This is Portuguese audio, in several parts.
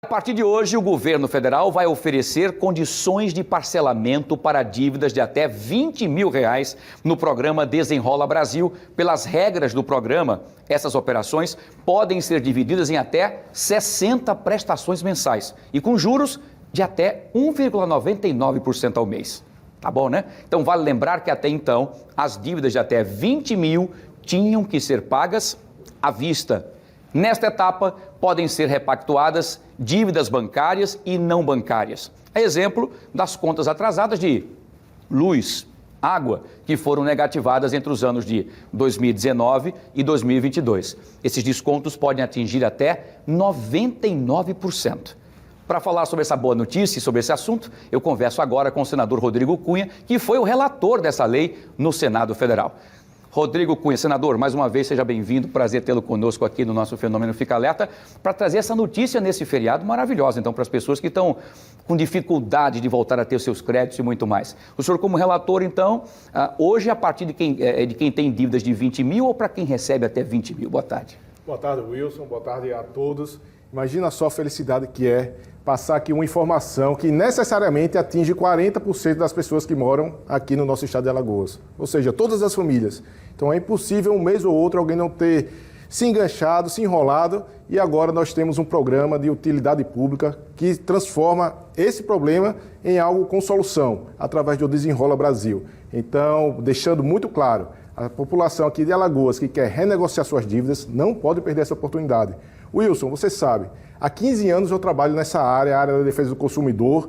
A partir de hoje, o governo federal vai oferecer condições de parcelamento para dívidas de até R$20 mil no programa Desenrola Brasil. Pelas regras do programa, essas operações podem ser divididas em até 60 prestações mensais e com juros de até 1,99% ao mês. Tá bom, né? Então, vale lembrar que até então, as dívidas de até 20 mil tinham que ser pagas à vista. Nesta etapa, podem ser repactuadas dívidas bancárias e não bancárias. A exemplo das contas atrasadas de luz, água, que foram negativadas entre os anos de 2019 e 2022. Esses descontos podem atingir até 99%. Para falar sobre essa boa notícia e sobre esse assunto, eu converso agora com o senador Rodrigo Cunha, que foi o relator dessa lei no Senado Federal. Rodrigo Cunha, senador, mais uma vez seja bem-vindo, prazer tê-lo conosco aqui no nosso Fenômeno Fica Alerta, para trazer essa notícia nesse feriado maravilhosa, então, para as pessoas que estão com dificuldade de voltar a ter os seus créditos e muito mais. O senhor, como relator, então, hoje, a partir de quem tem dívidas de 20 mil ou para quem recebe até 20 mil? Boa tarde. Boa tarde, Wilson, boa tarde a todos. Imagina só a felicidade que é passar aqui uma informação que necessariamente atinge 40% das pessoas que moram aqui no nosso estado de Alagoas, ou seja, todas as famílias. Então é impossível um mês ou outro alguém não ter se enganchado, se enrolado, e agora nós temos um programa de utilidade pública que transforma esse problema em algo com solução, através do Desenrola Brasil. Então, deixando muito claro, a população aqui de Alagoas que quer renegociar suas dívidas não pode perder essa oportunidade. Wilson, você sabe, há 15 anos eu trabalho nessa área, a área da defesa do consumidor,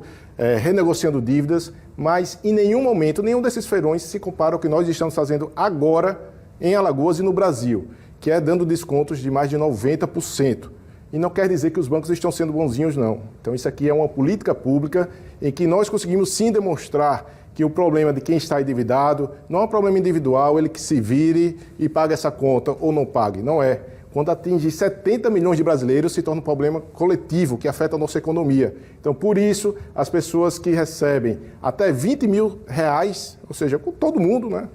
renegociando dívidas, mas em nenhum momento, nenhum desses feirões se compara ao que nós estamos fazendo agora em Alagoas e no Brasil, que é dando descontos de mais de 90%. E não quer dizer que os bancos estão sendo bonzinhos, não. Então isso aqui é uma política pública em que nós conseguimos sim demonstrar que o problema de quem está endividado não é um problema individual, ele que se vire e pague essa conta ou não pague, não é. Quando atinge 70 milhões de brasileiros, se torna um problema coletivo que afeta a nossa economia. Então, por isso, as pessoas que recebem até 20 mil reais, ou seja, com todo mundo, né?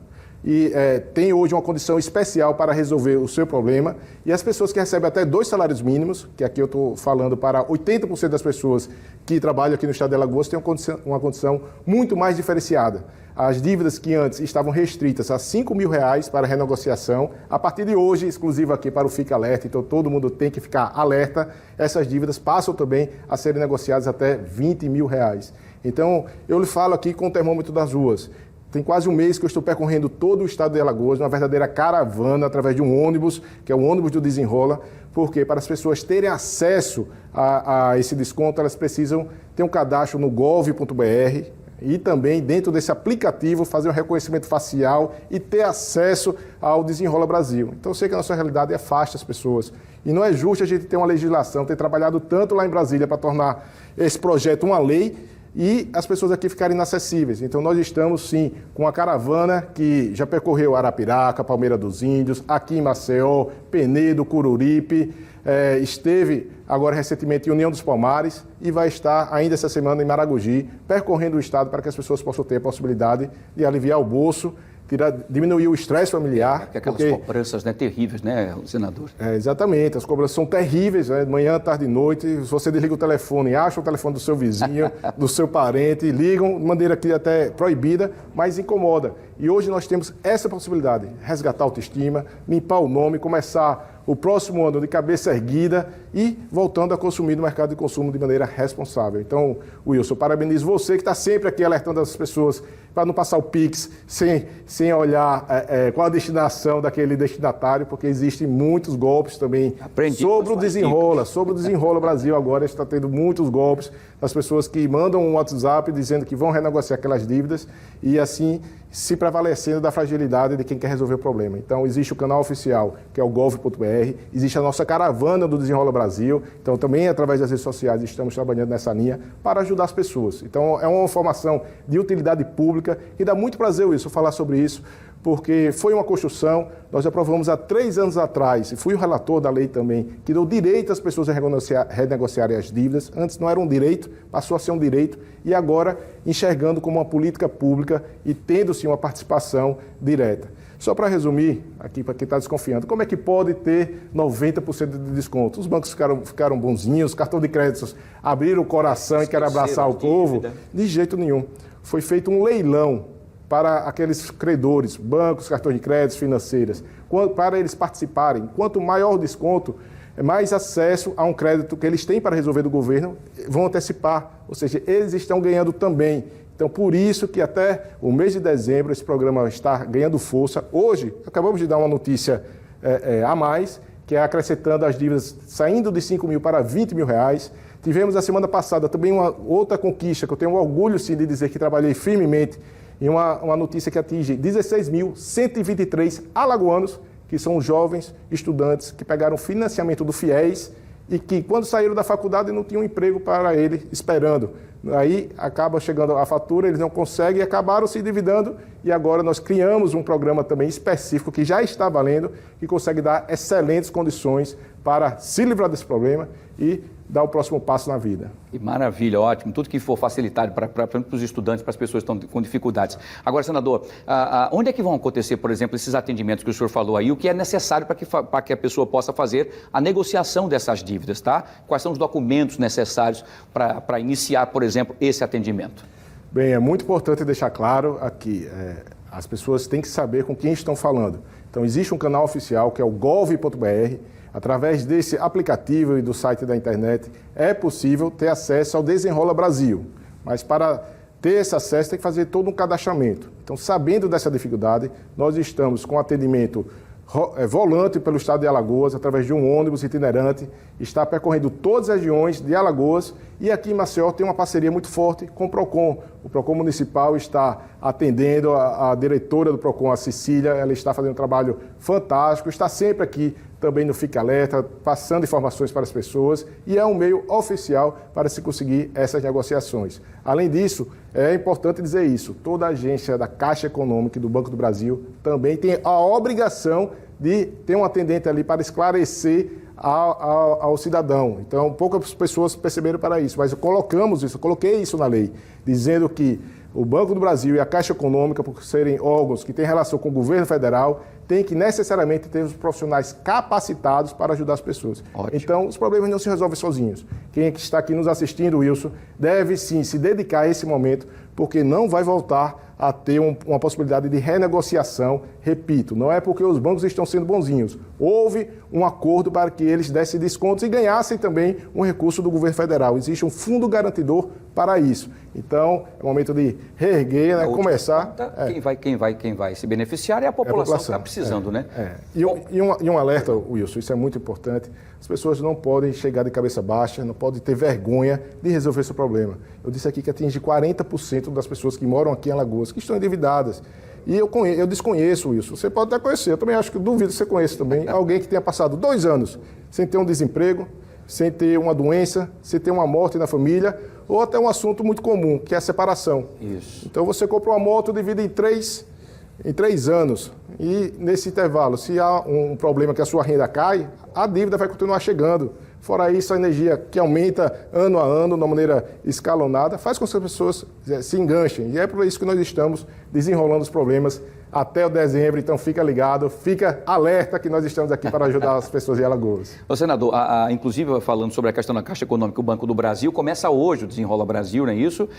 E tem hoje uma condição especial para resolver o seu problema. E as pessoas que recebem até 2 salários mínimos, que aqui eu estou falando para 80% das pessoas que trabalham aqui no estado de Alagoas, têm uma condição muito mais diferenciada. As dívidas que antes estavam restritas a 5 mil reais para renegociação, a partir de hoje, exclusivo aqui para o Fica Alerta, então todo mundo tem que ficar alerta, essas dívidas passam também a serem negociadas até 20 mil reais. Então, eu lhe falo aqui com o termômetro das ruas. Tem quase um mês que eu estou percorrendo todo o estado de Alagoas, uma verdadeira caravana, através de um ônibus, que é o ônibus do Desenrola, porque para as pessoas terem acesso a esse desconto, elas precisam ter um cadastro no gov.br e também, dentro desse aplicativo, fazer um reconhecimento facial e ter acesso ao Desenrola Brasil. Então, eu sei que a nossa realidade afasta as pessoas. E não é justo a gente ter uma legislação, ter trabalhado tanto lá em Brasília para tornar esse projeto uma lei, e as pessoas aqui ficarem inacessíveis. Então nós estamos sim com a caravana que já percorreu Arapiraca, Palmeira dos Índios, aqui em Maceió, Penedo, Cururipe, esteve agora recentemente em União dos Palmares e vai estar ainda essa semana em Maragogi, percorrendo o estado para que as pessoas possam ter a possibilidade de aliviar o bolso, diminuir o estresse familiar. Aquelas cobranças, né, terríveis, né, senador? Exatamente, as cobranças são terríveis, né, de manhã, tarde e noite. Se você desliga o telefone, acha o telefone do seu vizinho, do seu parente, ligam de maneira que até proibida, mas incomoda. E hoje nós temos essa possibilidade, resgatar a autoestima, limpar o nome, começar o próximo ano de cabeça erguida e voltando a consumir no mercado de consumo de maneira responsável. Então, Wilson, parabenizo você que está sempre aqui alertando as pessoas para não passar o Pix sem olhar qual a destinação daquele destinatário, porque existem muitos golpes também sobre o Desenrola Brasil. Agora está tendo muitos golpes das pessoas que mandam um WhatsApp dizendo que vão renegociar aquelas dívidas e assim se prevalecendo da fragilidade de quem quer resolver o problema. Então, existe o canal oficial, que é o gov.br, existe a nossa caravana do Desenrola Brasil, então também através das redes sociais estamos trabalhando nessa linha para ajudar as pessoas. Então, é uma informação de utilidade pública e dá muito prazer, Wilson, falar sobre isso, porque foi uma construção, nós aprovamos há 3 anos atrás, e fui o relator da lei também, que deu direito às pessoas a renegociarem as dívidas. Antes não era um direito, passou a ser um direito, e agora enxergando como uma política pública e tendo sim uma participação direta. Só para resumir, aqui para quem está desconfiando, como é que pode ter 90% de desconto? Os bancos ficaram bonzinhos, cartão de créditos abriram o coração e querem abraçar o povo? De jeito nenhum. Foi feito um leilão para aqueles credores, bancos, cartões de crédito, financeiras, para eles participarem. Quanto maior o desconto, mais acesso a um crédito que eles têm para resolver do governo, vão antecipar, ou seja, eles estão ganhando também. Então, por isso que até o mês de dezembro esse programa está ganhando força. Hoje, acabamos de dar uma notícia a mais, que é acrescentando as dívidas, saindo de 5 mil para 20 mil reais. Tivemos a semana passada também uma outra conquista, que eu tenho orgulho sim de dizer que trabalhei firmemente, em uma notícia que atinge 16.123 alagoanos, que são jovens estudantes que pegaram financiamento do FIES e que, quando saíram da faculdade, não tinham emprego para ele esperando. Aí acaba chegando a fatura, eles não conseguem e acabaram se endividando. E agora nós criamos um programa também específico que já está valendo, que consegue dar excelentes condições para se livrar desse problema e dar o próximo passo na vida. Que maravilha, ótimo. Tudo que for facilitado para os estudantes, para as pessoas que estão com dificuldades. Agora, senador, onde é que vão acontecer, por exemplo, esses atendimentos que o senhor falou aí? O que é necessário para que a pessoa possa fazer a negociação dessas dívidas, tá? Quais são os documentos necessários para iniciar, por exemplo, esse atendimento? Bem, é muito importante deixar claro aqui, as pessoas têm que saber com quem estão falando. Então, existe um canal oficial que é o gov.br. Através desse aplicativo e do site da internet, é possível ter acesso ao Desenrola Brasil. Mas para ter esse acesso, tem que fazer todo um cadastramento. Então, sabendo dessa dificuldade, nós estamos com atendimento volante pelo estado de Alagoas, através de um ônibus itinerante, está percorrendo todas as regiões de Alagoas e aqui em Maceió tem uma parceria muito forte com o PROCON. O PROCON Municipal está atendendo a diretora do PROCON, a Cecília, ela está fazendo um trabalho fantástico, está sempre aqui também no Fica Alerta, passando informações para as pessoas e é um meio oficial para se conseguir essas negociações. Além disso, é importante dizer isso, toda agência da Caixa Econômica e do Banco do Brasil também tem a obrigação de ter um atendente ali para esclarecer ao cidadão. Então, poucas pessoas perceberam para isso, mas eu coloquei isso na lei, dizendo que o Banco do Brasil e a Caixa Econômica, por serem órgãos que têm relação com o governo federal, tem que necessariamente ter os profissionais capacitados para ajudar as pessoas. Ótimo. Então, os problemas não se resolvem sozinhos. Quem está aqui nos assistindo, Wilson, deve sim se dedicar a esse momento, porque não vai voltar a ter uma possibilidade de renegociação. Repito, não é porque os bancos estão sendo bonzinhos. Houve um acordo para que eles dessem descontos e ganhassem também um recurso do governo federal. Existe um fundo garantidor para isso. Então, é o momento de reerguer, né, começar... Quem vai se beneficiar é a população que está precisando, né? E um alerta, Wilson, isso é muito importante. As pessoas não podem chegar de cabeça baixa, não podem ter vergonha de resolver esse problema. Eu disse aqui que atinge 40% das pessoas que moram aqui em Alagoas, que estão endividadas. E eu desconheço, Wilson. Você pode até conhecer, eu também acho que duvido que você conheça também alguém que tenha passado 2 anos sem ter um desemprego, sem ter uma doença, sem ter uma morte na família, ou até um assunto muito comum, que é a separação. Isso. Então você compra uma moto, divide em 3 anos, e nesse intervalo, se há um problema que a sua renda cai, a dívida vai continuar chegando. Fora isso, a energia que aumenta ano a ano, de uma maneira escalonada, faz com que as pessoas se enganchem. E é por isso que nós estamos desenrolando os problemas até o dezembro. Então, fica ligado, fica alerta que nós estamos aqui para ajudar as pessoas de Alagoas. Ô, senador, inclusive falando sobre a questão da Caixa Econômica, o Banco do Brasil, começa hoje o Desenrola Brasil, não é isso?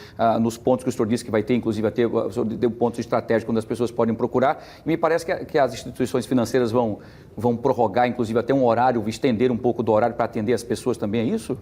Nos pontos que o senhor disse que vai ter, inclusive, o senhor deu pontos estratégicos onde as pessoas podem procurar. E me parece que as instituições financeiras vão prorrogar, inclusive, até um horário, estender um pouco do horário para atender as pessoas também, é isso?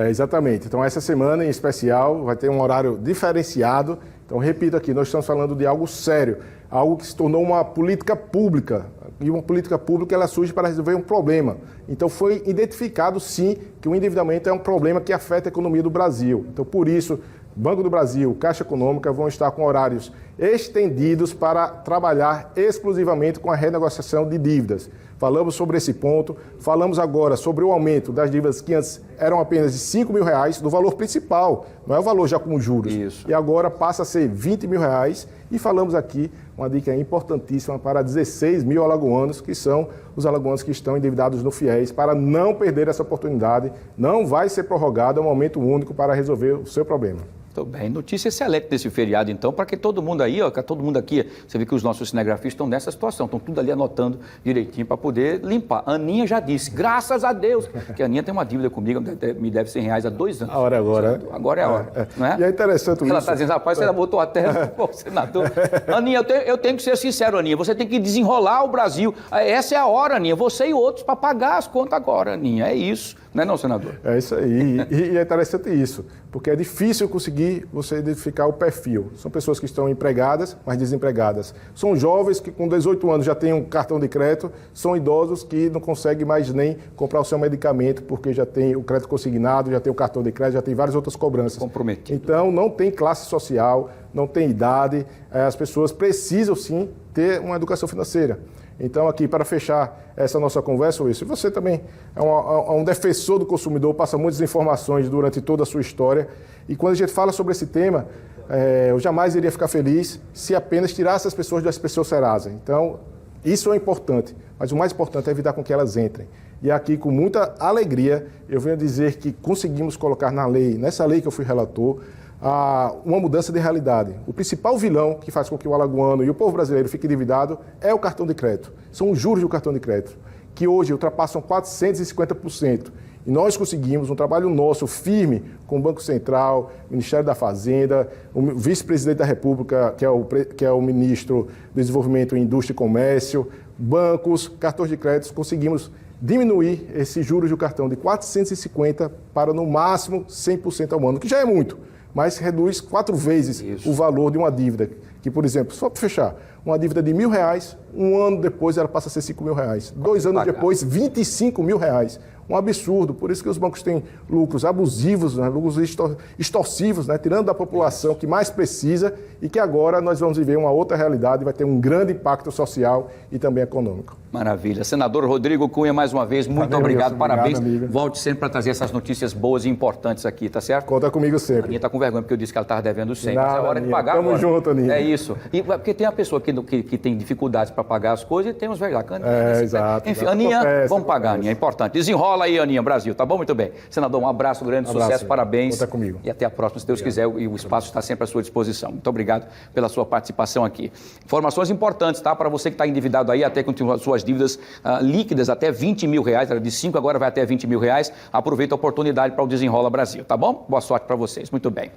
Exatamente. Então, essa semana em especial vai ter um horário diferenciado. Então, repito aqui, nós estamos falando de algo sério, algo que se tornou uma política pública. E uma política pública, ela surge para resolver um problema. Então, foi identificado, sim, que o endividamento é um problema que afeta a economia do Brasil. Então, por isso, Banco do Brasil, Caixa Econômica vão estar com horários estendidos para trabalhar exclusivamente com a renegociação de dívidas. falamos sobre esse ponto, falamos agora sobre o aumento das dívidas que antes eram apenas de R$ 5.000, do valor principal, não é o valor já com juros. Isso. E agora passa a ser R$ 20.000 e falamos aqui uma dica importantíssima para 16 mil alagoanos, que são os alagoanos que estão endividados no FIES, para não perder essa oportunidade. Não vai ser prorrogado, é um momento único para resolver o seu problema. Muito bem, notícia excelente desse feriado, então, para que todo mundo aí, ó, que todo mundo aqui, você vê que os nossos cinegrafistas estão nessa situação, estão tudo ali anotando direitinho para poder limpar. A Aninha já disse, graças a Deus, que a Aninha tem uma dívida comigo, me deve R$100 há 2 anos. A hora é agora. Agora é a hora, não é? E é interessante Ela isso. está dizendo, rapaz, você já botou a terra, pô, senador. Aninha, eu tenho que ser sincero, Aninha, você tem que desenrolar o Brasil. Essa é a hora, Aninha, você e outros, para pagar as contas agora, Aninha, é isso. Não é não, senador? É isso aí. E é interessante isso, porque é difícil conseguir você identificar o perfil. São pessoas que estão empregadas, mas desempregadas. São jovens que com 18 anos já têm um cartão de crédito, são idosos que não conseguem mais nem comprar o seu medicamento porque já tem o crédito consignado, já tem o cartão de crédito, já tem várias outras cobranças. Comprometido. Então, não tem classe social, não tem idade, as pessoas precisam sim ter uma educação financeira. Então, aqui, para fechar essa nossa conversa, Wilson, você também é um defensor do consumidor, passa muitas informações durante toda a sua história. E quando a gente fala sobre esse tema, eu jamais iria ficar feliz se apenas tirasse as pessoas do SPC ou Serasa. Então, isso é importante, mas o mais importante é evitar com que elas entrem. E aqui, com muita alegria, eu venho dizer que conseguimos colocar na lei, nessa lei que eu fui relator, uma mudança de realidade. O principal vilão que faz com que o alagoano e o povo brasileiro fique endividado é o cartão de crédito. São os juros do cartão de crédito, que hoje ultrapassam 450%. E nós conseguimos um trabalho nosso firme com o Banco Central, Ministério da Fazenda, o vice-presidente da República, que é o ministro do Desenvolvimento, Indústria e Comércio, bancos, cartões de crédito, conseguimos diminuir esses juros do cartão de 450% para no máximo 100% ao ano, que já é muito, mas reduz 4 vezes o valor de uma dívida. Que, por exemplo, só para fechar, uma dívida de R$1.000, um ano depois ela passa a ser R$5.000. 2 anos depois, R$25.000. Um absurdo. Por isso que os bancos têm lucros abusivos, né? Lucros extorsivos, né? Tirando da população que mais precisa e que agora nós vamos viver uma outra realidade, vai ter um grande impacto social e também econômico. Maravilha. Senador Rodrigo Cunha, mais uma vez, muito obrigado, parabéns. Volte sempre para trazer essas notícias boas e importantes aqui, tá certo? Conta comigo sempre. A Aninha está com vergonha porque eu disse que ela estava devendo 100, Nada, mas é hora de Aninha. pagar Tamo agora. junto, Aninha. É isso. E, porque tem a pessoa que tem dificuldades para pagar as coisas e tem os velhos. Exato. Enfim, Exato. Aninha, Acontece, vamos pagar, Aninha, é importante. Desenrola aí, Aninha, Brasil, tá bom? Muito bem. Senador, um abraço, grande sucesso, parabéns. Conta comigo. E até a próxima, se Deus quiser, e o espaço está sempre à sua disposição. Muito obrigado pela sua participação aqui. Informações importantes, tá? Para você que está endividado aí, até com as suas dívidas líquidas, até R$20.000, era de 5, agora vai até R$20.000. Aproveita a oportunidade para o Desenrola Brasil, tá bom? Boa sorte para vocês. Muito bem.